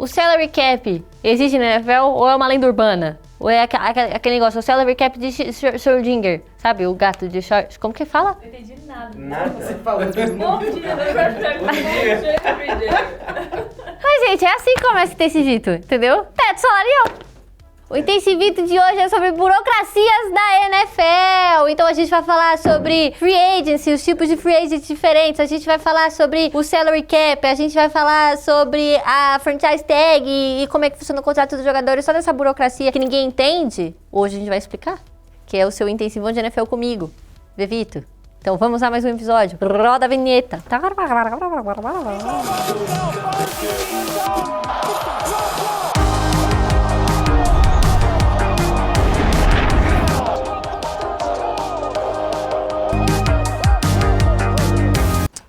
O salary cap existe na NFL ou é uma lenda urbana? Ou é aquele negócio, o salary cap de Schrödinger, sabe? O gato de Schrödinger. Como que fala? Não entendi nada. Nada. Você falou. Bom dia, Mas, gente, é assim que começa o intensivito, entendeu? Teto salarial. O intensivito de hoje é sobre burocracias da NFL. Então a gente vai falar sobre free agency, os tipos de free agency diferentes. A gente vai falar sobre o salary cap. A gente vai falar sobre a franchise tag e como é que funciona o contrato dos jogadores. Só dessa burocracia que ninguém entende. Hoje a gente vai explicar. Que é o seu intensivão de NFL comigo, Vevito. Então vamos a mais um episódio. Roda a vinheta.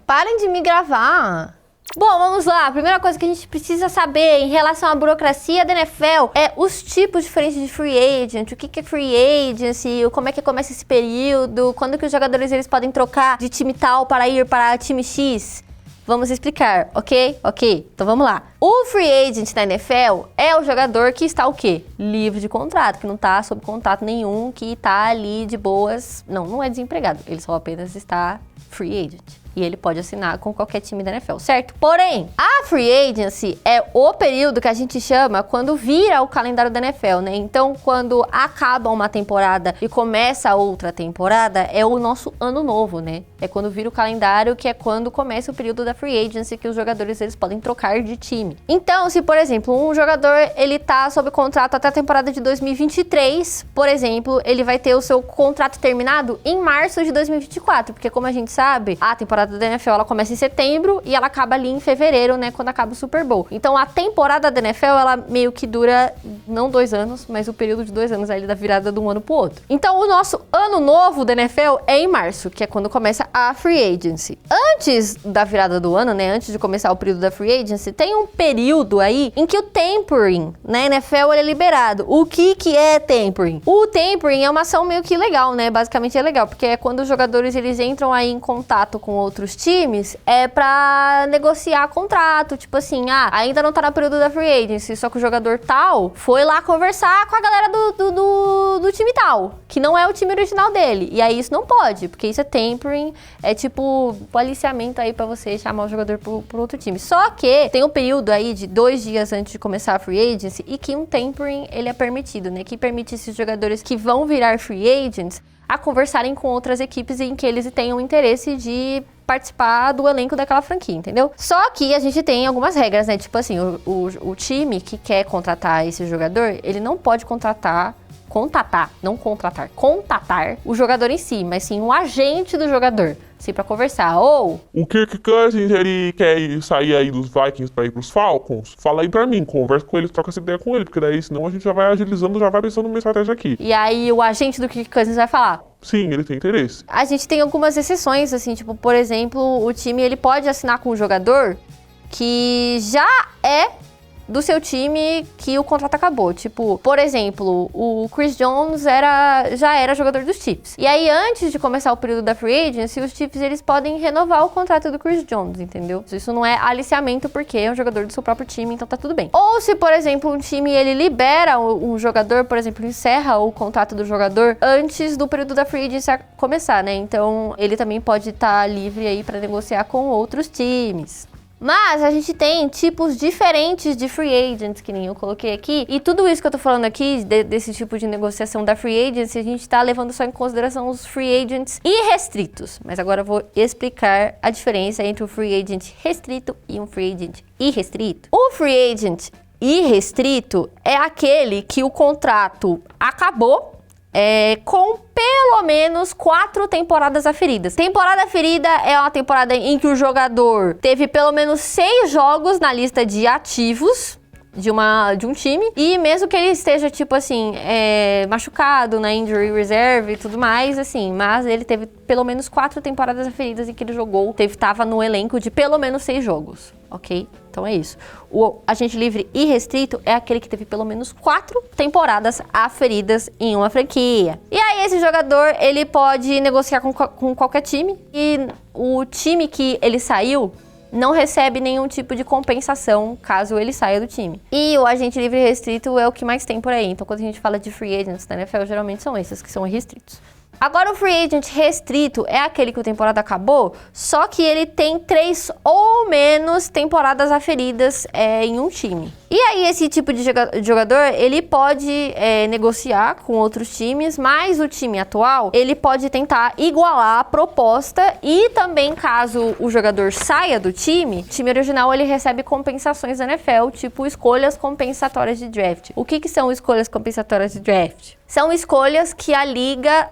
Parem de me gravar. Bom, vamos lá. A primeira coisa que a gente precisa saber em relação à burocracia da NFL é os tipos diferentes de free agent, o que é free agency, como é que começa esse período, quando que os jogadores eles podem trocar de time tal para ir para time X. Vamos explicar, ok? Ok, então vamos lá. O free agent da NFL é o jogador que está o quê? Livre de contrato, que não está sob contrato nenhum, que está ali de boas. Não é desempregado, ele só apenas está free agent. E ele pode assinar com qualquer time da NFL, certo? Porém, a free agency é o período que a gente chama quando vira o calendário da NFL, né? Então, quando acaba uma temporada e começa outra temporada, é o nosso ano novo, né? É quando vira o calendário, que é quando começa o período da free agency, que os jogadores eles podem trocar de time. Então, se, por exemplo, um jogador ele tá sob contrato até a temporada de 2023, por exemplo, ele vai ter o seu contrato terminado em março de 2024, porque como a gente sabe, a temporada da NFL ela começa em setembro e ela acaba ali em fevereiro, né, quando acaba o Super Bowl. Então a temporada da NFL ela meio que dura não 2 anos, mas o período de 2 anos ali da virada de um ano pro outro. Então o nosso ano novo da NFL é em março, que é quando começa a free agency. Antes da virada do ano, né, antes de começar o período da free agency, tem um período aí em que o tampering na NFL ele é liberado. O que é tampering? O tampering é uma ação meio que legal, né? Basicamente é legal, porque é quando os jogadores eles entram aí em contato com outros times pra negociar contrato, tipo assim, ainda não tá no período da free agency, só que o jogador tal foi lá conversar com a galera do time tal, que não é o time original dele, e aí isso não pode, porque isso é tampering, é tipo o aliciamento aí pra você chamar o jogador pro outro time. Só que tem um período aí de 2 dias antes de começar a free agency e que um tampering ele é permitido, né, que permite esses jogadores que vão virar free agents a conversarem com outras equipes em que eles tenham interesse de participar do elenco daquela franquia, entendeu? Só que a gente tem algumas regras, né? Tipo assim, o time que quer contratar esse jogador, ele não pode contatar o jogador em si, mas sim o agente do jogador, assim, pra conversar. Ou o Kirk Cousins, ele quer sair aí dos Vikings pra ir pros Falcons? Fala aí pra mim, conversa com ele, troca essa ideia com ele, porque daí senão a gente já vai agilizando, já vai pensando numa estratégia aqui. E aí o agente do Kirk Cousins vai falar: sim, ele tem interesse. A gente tem algumas exceções, assim, tipo, por exemplo, o time ele pode assinar com um jogador que já é do seu time que o contrato acabou. Tipo, por exemplo, o Chris Jones já era jogador dos Chiefs. E aí, antes de começar o período da free agency, os Chiefs eles podem renovar o contrato do Chris Jones, entendeu? Isso não é aliciamento porque é um jogador do seu próprio time, então tá tudo bem. Ou se, por exemplo, um time ele libera um jogador, por exemplo, encerra o contrato do jogador antes do período da free agency começar, né? Então, ele também pode estar livre aí pra negociar com outros times. Mas a gente tem tipos diferentes de free agents, que nem eu coloquei aqui. E tudo isso que eu tô falando aqui, desse tipo de negociação da free agency, a gente tá levando só em consideração os free agents irrestritos. Mas agora eu vou explicar a diferença entre um free agent restrito e um free agent irrestrito. O free agent irrestrito é aquele que o contrato acabou com pelo menos 4 temporadas aferidas. Temporada aferida é uma temporada em que o jogador teve pelo menos 6 jogos na lista de ativos de um time, e mesmo que ele esteja, tipo assim, machucado na injury reserve e tudo mais, assim, mas ele teve pelo menos 4 temporadas aferidas em que ele jogou, tava no elenco de pelo menos 6 jogos, ok? Então é isso. O agente livre irrestrito é aquele que teve pelo menos 4 temporadas aferidas em uma franquia. E aí esse jogador, ele pode negociar com qualquer time, e o time que ele saiu não recebe nenhum tipo de compensação caso ele saia do time. E o agente livre restrito é o que mais tem por aí. Então, quando a gente fala de free agents da NFL, geralmente são esses que são restritos. Agora, o free agent restrito é aquele que a temporada acabou, só que ele tem 3 ou menos temporadas aferidas em um time. E aí, esse tipo de jogador, ele pode negociar com outros times, mas o time atual, ele pode tentar igualar a proposta e também, caso o jogador saia do time, o time original, ele recebe compensações da NFL, tipo escolhas compensatórias de draft. O que são escolhas compensatórias de draft? São escolhas que a liga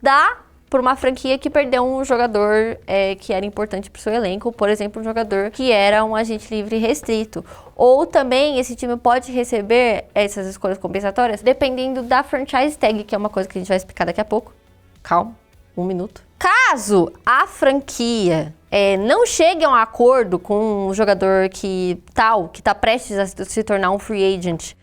dá por uma franquia que perdeu um jogador que era importante para o seu elenco, por exemplo, um jogador que era um agente livre restrito. Ou também esse time pode receber essas escolhas compensatórias dependendo da franchise tag, que é uma coisa que a gente vai explicar daqui a pouco. Calma, 1 minuto. Caso a franquia não chegue a um acordo com um jogador que tá prestes a se tornar um free agent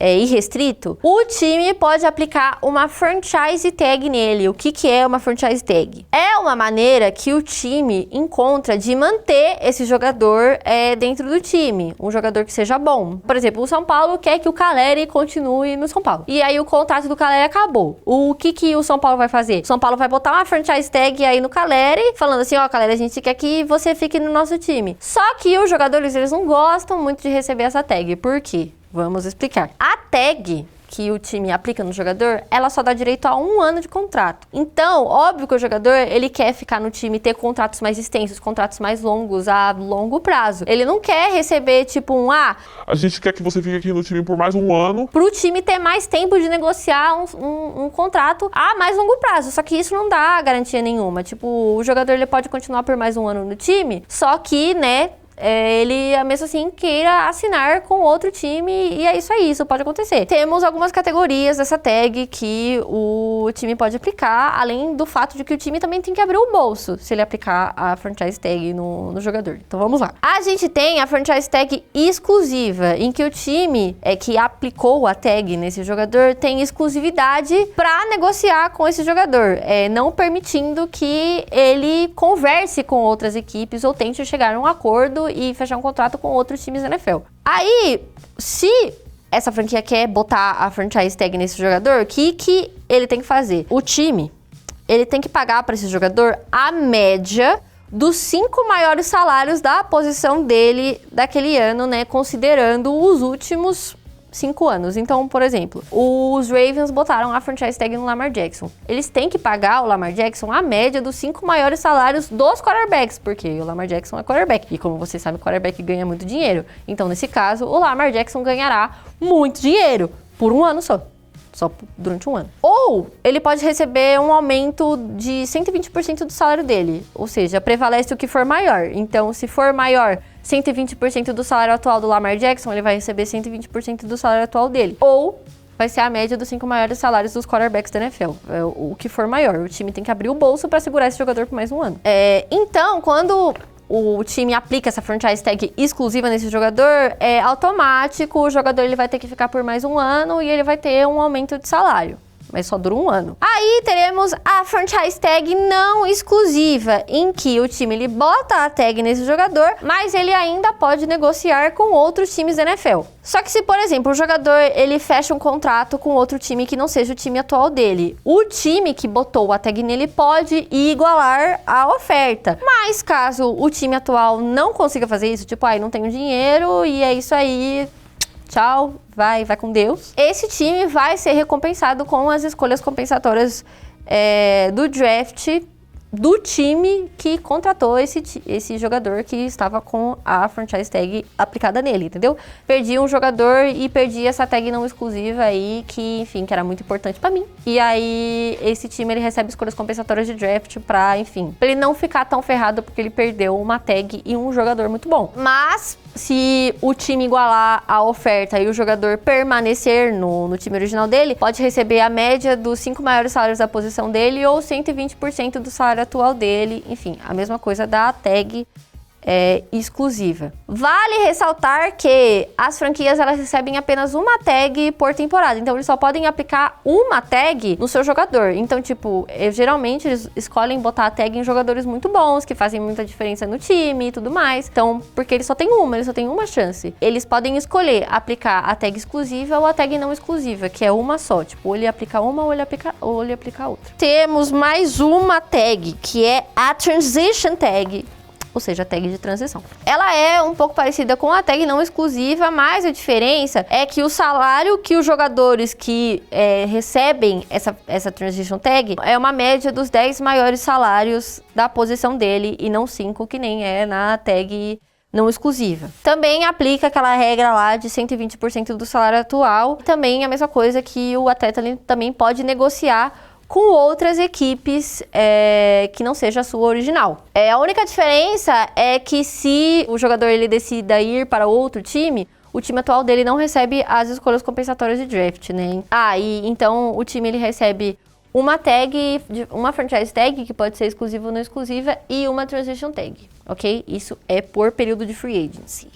irrestrito, o time pode aplicar uma franchise tag nele. O que é uma franchise tag? É uma maneira que o time encontra de manter esse jogador dentro do time, um jogador que seja bom. Por exemplo, o São Paulo quer que o Caleri continue no São Paulo. E aí o contrato do Caleri acabou. O que o São Paulo vai fazer? O São Paulo vai botar uma franchise tag aí no Caleri, falando assim, ó, Caleri, a gente quer que você fique no nosso time. Só que os jogadores, eles não gostam muito de receber essa tag. Por quê? Vamos explicar. A tag que o time aplica no jogador, ela só dá direito a 1 ano de contrato. Então, óbvio que o jogador, ele quer ficar no time e ter contratos mais extensos, contratos mais longos, a longo prazo. Ele não quer receber, tipo, a gente quer que você fique aqui no time por mais 1 ano. Pro time ter mais tempo de negociar um contrato a mais longo prazo. Só que isso não dá garantia nenhuma. Tipo, o jogador, ele pode continuar por mais 1 ano no time, só que, né, ele, mesmo assim, queira assinar com outro time, e é isso aí, isso pode acontecer. Temos algumas categorias dessa tag que o time pode aplicar, além do fato de que o time também tem que abrir o bolso se ele aplicar a franchise tag no jogador. Então vamos lá. A gente tem a franchise tag exclusiva, em que o time que aplicou a tag nesse jogador tem exclusividade para negociar com esse jogador, não permitindo que ele converse com outras equipes ou tente chegar a um acordo e fechar um contrato com outros times da NFL. Aí, se essa franquia quer botar a franchise tag nesse jogador, o que ele tem que fazer? O time, ele tem que pagar para esse jogador a média dos 5 maiores salários da posição dele daquele ano, né? Considerando os últimos 5 anos. Então, por exemplo, os Ravens botaram a franchise tag no Lamar Jackson. Eles têm que pagar o Lamar Jackson a média dos 5 maiores salários dos quarterbacks, porque o Lamar Jackson é quarterback. E como vocês sabem, o quarterback ganha muito dinheiro. Então, nesse caso, o Lamar Jackson ganhará muito dinheiro por 1 ano só durante 1 ano. Ou ele pode receber um aumento de 120% do salário dele, ou seja, prevalece o que for maior. Então, se for maior 120% do salário atual do Lamar Jackson, ele vai receber 120% do salário atual dele. Ou vai ser a média dos 5 maiores salários dos quarterbacks da NFL, o que for maior. O time tem que abrir o bolso para segurar esse jogador por mais 1 ano. Então, quando o time aplica essa franchise tag exclusiva nesse jogador, é automático, o jogador ele vai ter que ficar por mais 1 ano e ele vai ter um aumento de salário. Mas só dura 1 ano. Aí teremos a franchise tag não exclusiva, em que o time ele bota a tag nesse jogador, mas ele ainda pode negociar com outros times da NFL. Só que se, por exemplo, o jogador ele fecha um contrato com outro time que não seja o time atual dele, o time que botou a tag nele pode igualar a oferta. Mas caso o time atual não consiga fazer isso, tipo, não tenho dinheiro e é isso aí, tchau, vai com Deus. Esse time vai ser recompensado com as escolhas compensatórias do draft do time que contratou esse jogador que estava com a franchise tag aplicada nele, entendeu? Perdi um jogador e perdi essa tag não exclusiva aí, que, enfim, que era muito importante pra mim. E aí, esse time, ele recebe escolhas compensatórias de draft pra, enfim, pra ele não ficar tão ferrado porque ele perdeu uma tag e um jogador muito bom. Mas, se o time igualar a oferta e o jogador permanecer no time original dele, pode receber a média dos 5 maiores salários da posição dele ou 120% do salário atual dele. Enfim, a mesma coisa da tag exclusiva. Vale ressaltar que as franquias elas recebem apenas uma tag por temporada, então eles só podem aplicar uma tag no seu jogador. Então, tipo, geralmente eles escolhem botar a tag em jogadores muito bons, que fazem muita diferença no time e tudo mais. Então, porque eles só têm uma chance. Eles podem escolher aplicar a tag exclusiva ou a tag não exclusiva, que é uma só. Tipo, ou ele aplica uma ou ele aplica outra. Temos mais uma tag, que é a Transition Tag. Ou seja, a tag de transição. Ela é um pouco parecida com a tag não exclusiva, mas a diferença é que o salário que os jogadores que recebem essa transition tag é uma média dos 10 maiores salários da posição dele e não 5, que nem é na tag não exclusiva. Também aplica aquela regra lá de 120% do salário atual. Também a mesma coisa que o atleta também pode negociar com outras equipes que não seja a sua original. A única diferença é que se o jogador ele decida ir para outro time, o time atual dele não recebe as escolhas compensatórias de draft, né? E então o time ele recebe uma tag, uma franchise tag, que pode ser exclusiva ou não exclusiva, e uma transition tag, ok? Isso é por período de free agency.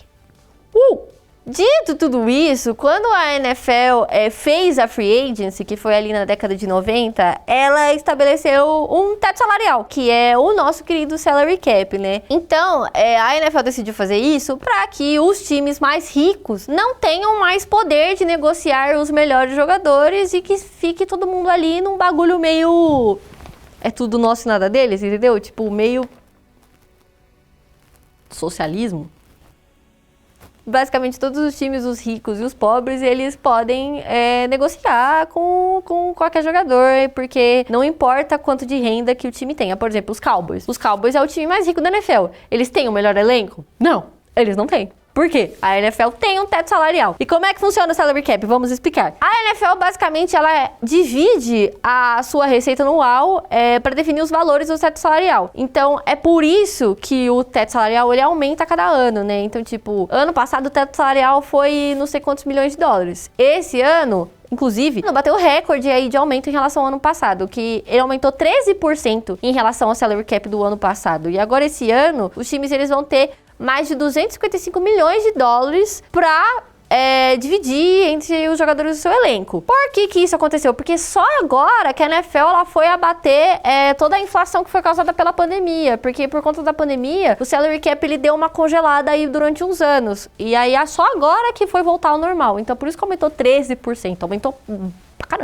Dito tudo isso, quando a NFL fez a Free Agency, que foi ali na década de 90, ela estabeleceu um teto salarial, que é o nosso querido salary cap, né? Então, a NFL decidiu fazer isso para que os times mais ricos não tenham mais poder de negociar os melhores jogadores e que fique todo mundo ali num bagulho meio... É tudo nosso e nada deles, entendeu? Tipo, meio... socialismo. Basicamente, todos os times, os ricos e os pobres, eles podem negociar com qualquer jogador, porque não importa quanto de renda que o time tenha. Por exemplo, os Cowboys. Os Cowboys é o time mais rico da NFL. Eles têm o melhor elenco? Não, eles não têm. Por quê? A NFL tem um teto salarial. E como é que funciona o salary cap? Vamos explicar. A NFL, basicamente, ela divide a sua receita anual para definir os valores do teto salarial. Então, é por isso que o teto salarial, ele aumenta a cada ano, né? Então, tipo, ano passado o teto salarial foi não sei quantos milhões de dólares. Esse ano... Inclusive, bateu o recorde aí de aumento em relação ao ano passado, que ele aumentou 13% em relação ao salary cap do ano passado. E agora, esse ano, os times eles vão ter mais de 255 milhões de dólares para dividir entre os jogadores do seu elenco. Por que isso aconteceu? Porque só agora que a NFL ela foi abater toda a inflação que foi causada pela pandemia. Porque por conta da pandemia, o salary cap ele deu uma congelada aí durante uns anos. E aí só agora que foi voltar ao normal. Então por isso que aumentou 13%. Aumentou pra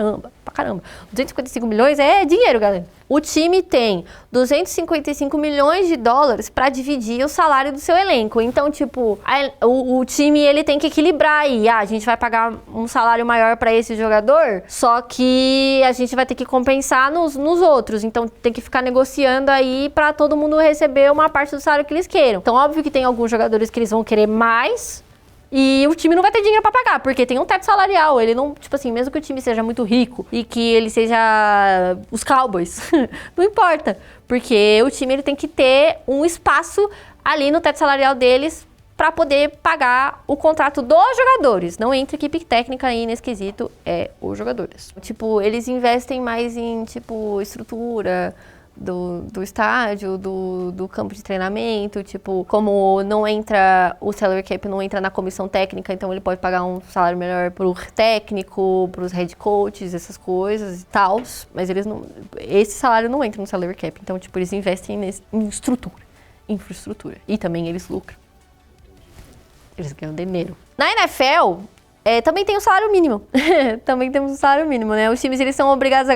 caramba. 255 milhões é dinheiro, galera. O time tem 255 milhões de dólares para dividir o salário do seu elenco. Então, tipo, o time ele tem que equilibrar aí. A gente vai pagar um salário maior para esse jogador, só que a gente vai ter que compensar nos outros. Então, tem que ficar negociando aí para todo mundo receber uma parte do salário que eles queiram. Então, óbvio que tem alguns jogadores que eles vão querer mais, e o time não vai ter dinheiro pra pagar, porque tem um teto salarial. Ele não, tipo assim, mesmo que o time seja muito rico e que ele seja os Cowboys, não importa. Porque o time ele tem que ter um espaço ali no teto salarial deles pra poder pagar o contrato dos jogadores. Não entra equipe técnica aí nesse quesito, os jogadores. Tipo, eles investem mais em, tipo, estrutura do estádio, do campo de treinamento, tipo, como não entra, o salary cap não entra na comissão técnica, então ele pode pagar um salário melhor pro técnico, pros head coaches, essas coisas e tal, mas esse salário não entra no salary cap, então, tipo, eles investem em infraestrutura, e também eles lucram. Eles ganham dinheiro. Na NFL, também tem o salário mínimo. Também temos o salário mínimo, né? Os times, eles são obrigados a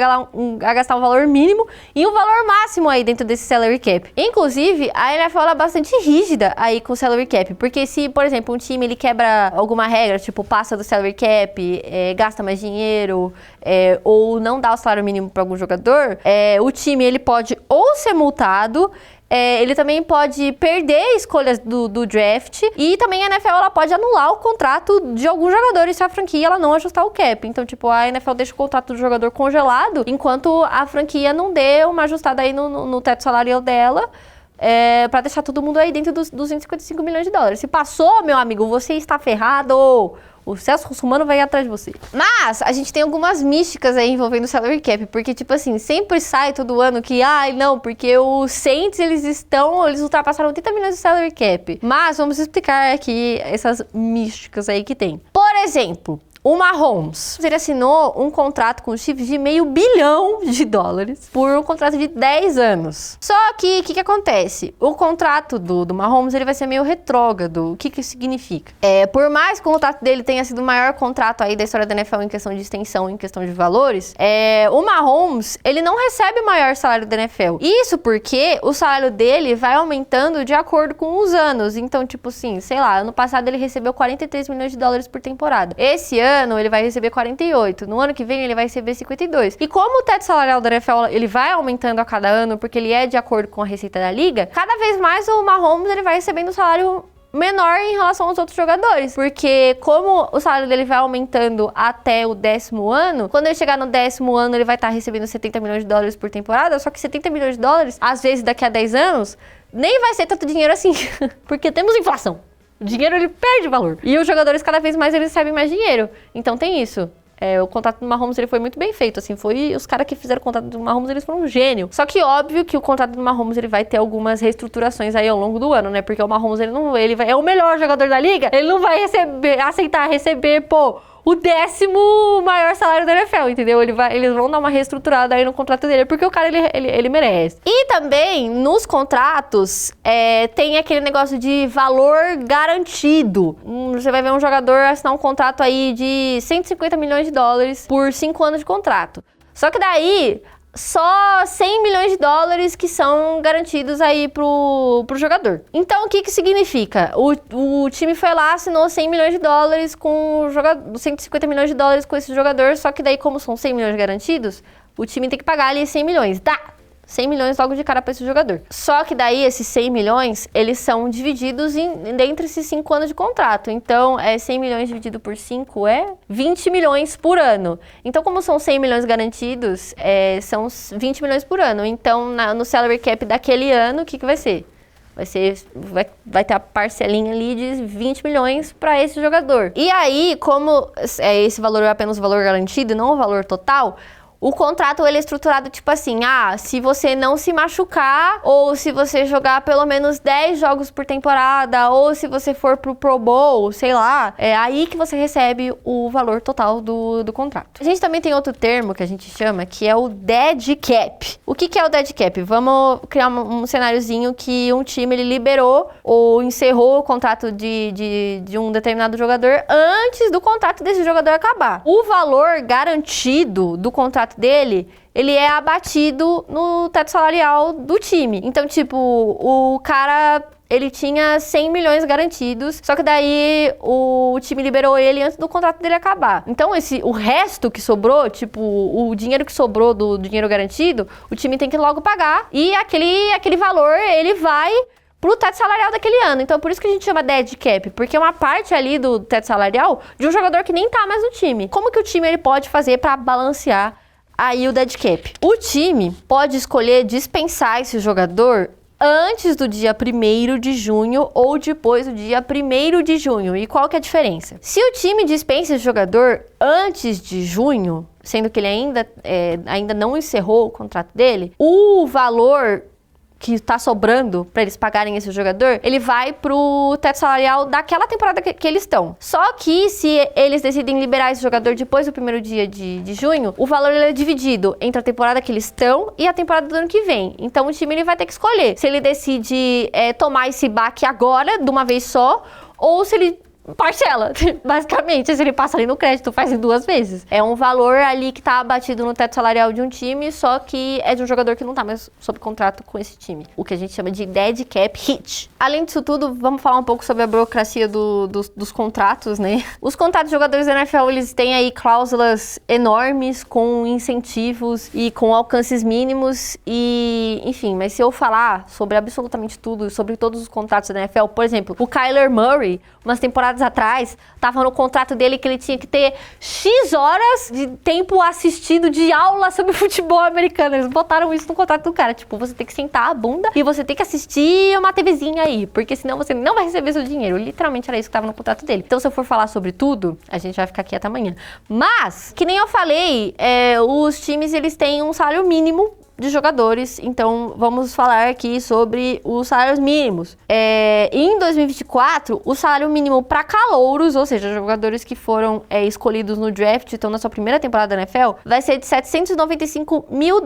gastar um valor mínimo e um valor máximo aí dentro desse salary cap. Inclusive, a NFL é bastante rígida aí com o salary cap. Porque se, por exemplo, um time, ele quebra alguma regra, tipo, passa do salary cap, gasta mais dinheiro, ou não dá o salário mínimo para algum jogador, o time, ele pode ou ser multado, ele também pode perder escolhas do draft, e também a NFL ela pode anular o contrato de alguns jogadores se a franquia ela não ajustar o cap. Então, tipo, a NFL deixa o contrato do jogador congelado enquanto a franquia não dê uma ajustada aí no teto salarial dela, pra deixar todo mundo aí dentro dos 255 milhões de dólares. Se passou, meu amigo, você está ferrado. O Celso Russomano vai ir atrás de você. Mas a gente tem algumas místicas aí envolvendo o salary cap, porque, tipo assim, sempre sai todo ano que, não, porque os Saints, eles ultrapassaram 80 milhões de salary cap. Mas vamos explicar aqui essas místicas aí que tem. Por exemplo, o Mahomes, ele assinou um contrato com os Chiefs de $500 milhão por um contrato de 10 anos. Só que, o que acontece? O contrato do Mahomes, ele vai ser meio retrógrado. O que isso significa? Por mais que o contrato dele tenha sido o maior contrato aí da história da NFL em questão de extensão, em questão de valores, o Mahomes, ele não recebe o maior salário da NFL. Isso porque o salário dele vai aumentando de acordo com os anos. Então, tipo assim, sei lá, ano passado ele recebeu $43 milhões por temporada. Esse ano ele vai receber 48. No ano que vem ele vai receber 52. E como o teto salarial da NFL ele vai aumentando a cada ano, porque ele é de acordo com a receita da liga, cada vez mais o Mahomes ele vai recebendo um salário menor em relação aos outros jogadores, porque como o salário dele vai aumentando até o 10º ano, quando ele chegar no 10º ano ele vai estar recebendo $70 milhões por temporada, só que $70 milhões, às vezes daqui a 10 anos, nem vai ser tanto dinheiro assim, porque temos inflação. O dinheiro, ele perde valor. E os jogadores, cada vez mais, eles recebem mais dinheiro. Então, tem isso. O contrato do Mahomes, ele foi muito bem feito, assim, os caras que fizeram o contrato do Mahomes, eles foram um gênio. Só que, óbvio, que o contrato do Mahomes, ele vai ter algumas reestruturações aí ao longo do ano, né? Porque o Mahomes, ele é o melhor jogador da liga, ele não vai aceitar receber, o 10º maior salário da NFL, entendeu? Eles vão dar uma reestruturada aí no contrato dele, porque o cara, ele merece. E também, nos contratos, tem aquele negócio de valor garantido. Você vai ver um jogador assinar um contrato aí de $150 milhões por 5 anos de contrato. Só que daí, só $100 milhões que são garantidos aí pro jogador. Então, o que significa? O time foi lá, assinou $100 milhões com o jogador, $150 milhões com esse jogador, só que daí, como são 100 milhões garantidos, o time tem que pagar ali 100 milhões. 100 milhões logo de cara para esse jogador. Só que daí, esses 100 milhões, eles são divididos entre esses 5 anos de contrato. Então, 100 milhões dividido por 5 é 20 milhões por ano. Então, como são 100 milhões garantidos, são 20 milhões por ano. Então, no salary cap daquele ano, o que vai ser? Vai ter a parcelinha ali de 20 milhões para esse jogador. E aí, como esse valor é apenas o valor garantido, não o valor total, o contrato, ele é estruturado tipo assim, se você não se machucar, ou se você jogar pelo menos 10 jogos por temporada, ou se você for pro Pro Bowl, sei lá, é aí que você recebe o valor total do contrato. A gente também tem outro termo que a gente chama, que é o dead cap. O que é o dead cap? Vamos criar um cenáriozinho que um time, ele liberou ou encerrou o contrato de um determinado jogador antes do contrato desse jogador acabar. O valor garantido do contrato dele, ele é abatido no teto salarial do time. Então, tipo, o cara, ele tinha 100 milhões garantidos, só que daí o time liberou ele antes do contrato dele acabar. Então, o resto que sobrou, tipo, o dinheiro que sobrou do dinheiro garantido, o time tem que logo pagar, e aquele valor, ele vai pro teto salarial daquele ano. Então, por isso que a gente chama dead cap, porque é uma parte ali do teto salarial de um jogador que nem tá mais no time. Como que o time, ele pode fazer pra balancear aí o dead cap? O time pode escolher dispensar esse jogador antes do dia 1º de junho ou depois do dia 1º de junho. E qual que é a diferença? Se o time dispensa esse jogador antes de junho, sendo que ele ainda não encerrou o contrato dele, o valor que tá sobrando para eles pagarem esse jogador, ele vai pro teto salarial daquela temporada que eles estão. Só que se eles decidem liberar esse jogador depois do 1º dia de junho, o valor ele é dividido entre a temporada que eles estão e a temporada do ano que vem. Então o time, ele vai ter que escolher se ele decide tomar esse baque agora, de uma vez só, ou se ele parcela, basicamente, se ele passa ali no crédito, faz em 2 vezes. É um valor ali que tá abatido no teto salarial de um time, só que é de um jogador que não tá mais sob contrato com esse time. O que a gente chama de dead cap hit. Além disso tudo, vamos falar um pouco sobre a burocracia dos contratos, né? Os contratos de jogadores da NFL, eles têm aí cláusulas enormes, com incentivos e com alcances mínimos e, enfim, mas se eu falar sobre absolutamente tudo, sobre todos os contratos da NFL, por exemplo, o Kyler Murray, umas temporadas temporadas atrás, tava no contrato dele que ele tinha que ter X horas de tempo assistido de aula sobre futebol americano. Eles botaram isso no contrato do cara. Tipo, você tem que sentar a bunda e você tem que assistir uma TVzinha aí, porque senão você não vai receber seu dinheiro. Literalmente era isso que tava no contrato dele. Então, se eu for falar sobre tudo, a gente vai ficar aqui até amanhã. Mas, que nem eu falei, os times, eles têm um salário mínimo de jogadores, então vamos falar aqui sobre os salários mínimos. Em 2024, o salário mínimo para calouros, ou seja, jogadores que foram escolhidos no draft, estão na sua primeira temporada da NFL, vai ser de $795 mil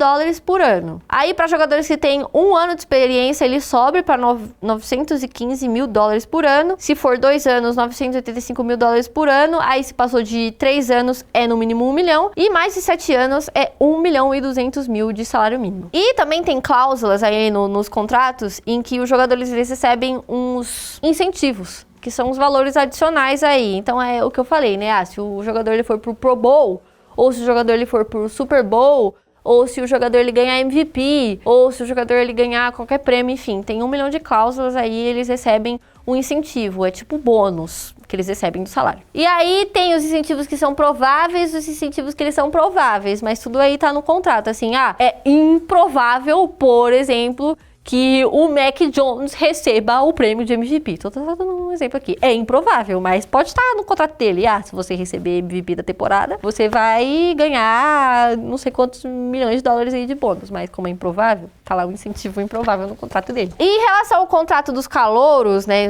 por ano. Aí, para jogadores que têm 1 ano de experiência, ele sobe para $915 mil por ano. Se for 2 anos, $985 mil por ano. Aí, se passou de 3 anos, é no mínimo 1 milhão. E mais de 7 anos, é 1.200.000 de salário mínimo. E também tem cláusulas aí nos contratos em que os jogadores eles recebem uns incentivos, que são os valores adicionais aí. Então é o que eu falei, né? Se o jogador ele for pro Pro Bowl, ou se o jogador ele for pro Super Bowl, ou se o jogador ele ganhar MVP, ou se o jogador ele ganhar qualquer prêmio, enfim, tem 1 milhão de cláusulas aí, eles recebem um incentivo, é tipo bônus que eles recebem do salário. E aí tem os incentivos que são prováveis, os incentivos que eles são prováveis, mas tudo aí tá no contrato, assim, é improvável, por exemplo, que o Mac Jones receba o prêmio de MVP. Tô dando um exemplo aqui. É improvável, mas pode estar no contrato dele. Se você receber MVP da temporada, você vai ganhar não sei quantos milhões de dólares aí de bônus. Mas como é improvável, tá lá um incentivo improvável no contrato dele. E em relação ao contrato dos calouros, né,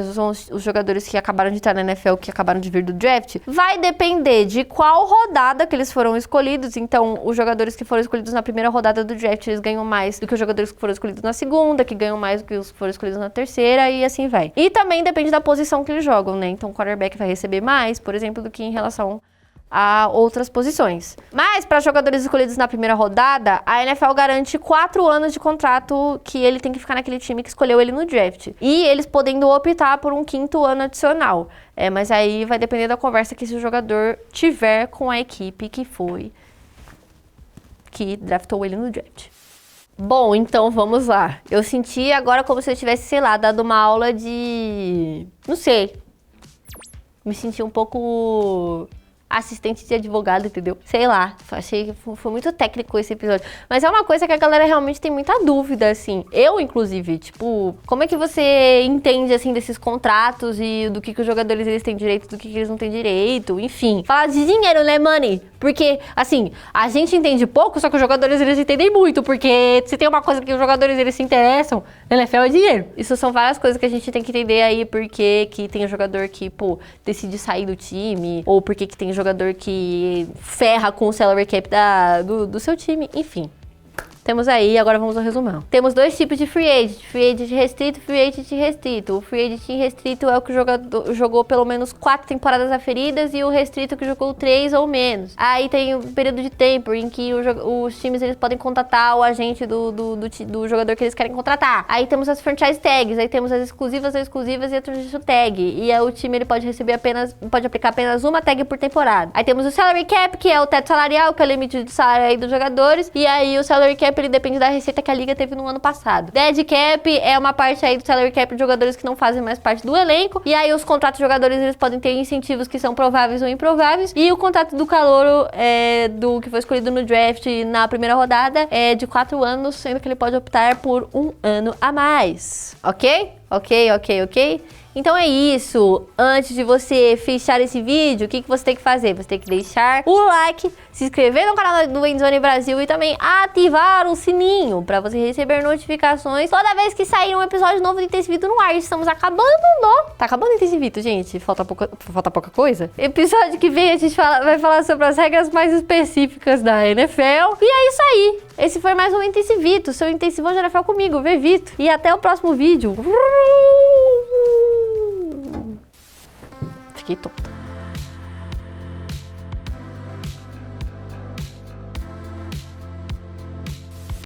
os jogadores que acabaram de entrar na NFL, que acabaram de vir do draft, vai depender de qual rodada que eles foram escolhidos. Então, os jogadores que foram escolhidos na primeira rodada do draft, eles ganham mais do que os jogadores que foram escolhidos na segunda, que ganham mais do que os que foram escolhidos na terceira, e assim vai. E também depende da posição que eles jogam, né? Então o quarterback vai receber mais, por exemplo, do que em relação a outras posições. Mas para jogadores escolhidos na primeira rodada, a NFL garante 4 anos de contrato que ele tem que ficar naquele time que escolheu ele no draft. E eles podendo optar por um 5º ano adicional. Mas aí vai depender da conversa que esse jogador tiver com a equipe que draftou ele no draft. Bom, então vamos lá. Eu senti agora como se eu tivesse, sei lá, dado uma aula de... não sei. Me senti um pouco assistente de advogado, entendeu? Sei lá, achei que foi muito técnico esse episódio. Mas é uma coisa que a galera realmente tem muita dúvida, assim. Eu, inclusive, tipo, como é que você entende, assim, desses contratos e do que os jogadores eles têm direito, do que eles não têm direito, enfim. Falar de dinheiro, né, money? Porque, assim, a gente entende pouco, só que os jogadores eles entendem muito, porque se tem uma coisa que os jogadores eles se interessam, na NFL é dinheiro. Isso são várias coisas que a gente tem que entender aí, porque que tem um jogador que, decide sair do time, ou porque que tem jogador que ferra com o salary cap do seu time, enfim. Temos aí, agora vamos ao resumão. Temos 2 tipos de free agent restrito e free agent restrito. O free agent restrito é o que o jogador jogou pelo menos 4 temporadas aferidas e o restrito que jogou 3 ou menos. Aí tem um período de tempo em que os times eles podem contratar o agente do jogador que eles querem contratar. Aí temos as franchise tags, aí temos as exclusivas e a transition tag. E aí o time ele pode aplicar apenas uma tag por temporada. Aí temos o salary cap, que é o teto salarial, que é o limite de salário aí dos jogadores. E aí o salary cap ele depende da receita que a liga teve no ano passado. Dead cap é uma parte aí do salary cap de jogadores que não fazem mais parte do elenco. E aí os contratos de jogadores eles podem ter incentivos que são prováveis ou improváveis. E o contrato do calouro do que foi escolhido no draft na primeira rodada é de 4 anos, sendo que ele pode optar por 1 ano a mais. Ok? Ok? Então é isso. Antes de você fechar esse vídeo, o que você tem que fazer? Você tem que deixar o like, se inscrever no canal do Endzone Brasil e também ativar o sininho para você receber notificações toda vez que sair um episódio novo de Intensivito no ar. Estamos acabando, Tá acabando o Intensivito, gente. Falta pouca coisa. Episódio que vem a gente vai falar sobre as regras mais específicas da NFL. E é isso aí. Esse foi mais um Intensivito, seu intensivão de NFL comigo, Vevito. E até o próximo vídeo. Fiquei tonta.